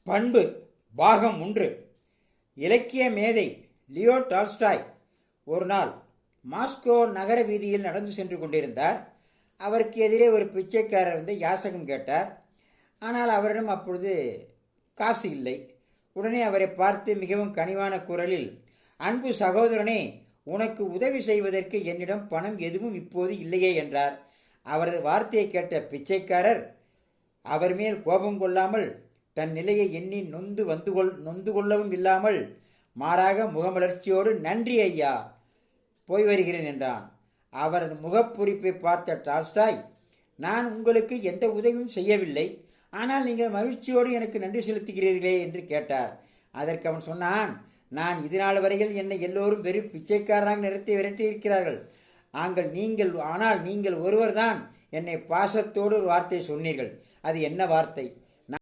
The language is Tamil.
பண்பு பாகம் 1. இலக்கிய மேதை லியோ டால்ஸ்டாய் ஒரு நாள் மாஸ்கோ நகர வீதியில் நடந்து சென்று கொண்டிருந்தார். அவருக்கு எதிரே ஒரு பிச்சைக்காரர் வந்து யாசகம் கேட்டார். ஆனால் அவரிடம் அப்பொழுது காசு இல்லை. உடனே அவரை பார்த்து மிகவும் கனிவான குரலில், அன்பு சகோதரனே, உனக்கு உதவி செய்வதற்கு என்னிடம் பணம் எதுவும் இப்போது இல்லையே என்றார். அவரது வார்த்தையை கேட்ட பிச்சைக்காரர் அவர் மேல் கோபம் கொள்ளாமல், தன் நிலையை எண்ணி நொந்து கொள்ளவும் இல்லாமல், மாறாக முகமலர்ச்சியோடு, நன்றி ஐயா, போய் வருகிறேன் என்றான். அவரது முகப்புரிப்பை பார்த்த டால்ஸ்டாய், நான் உங்களுக்கு எந்த உதவியும் செய்யவில்லை, ஆனால் நீங்கள் மகிழ்ச்சியோடு எனக்கு நன்றி செலுத்துகிறீர்களே என்று கேட்டார். அதற்கு அவன் சொன்னான், நான் இதுநாள் வரையில் என்னை எல்லோரும் வெறும் பிச்சைக்காரனாக நிறுத்தி விரட்டியிருக்கிறார்கள். ஆனால் நீங்கள் ஒருவர்தான் என்னை பாசத்தோடு ஒரு வார்த்தை சொன்னீர்கள். அது என்ன வார்த்தை?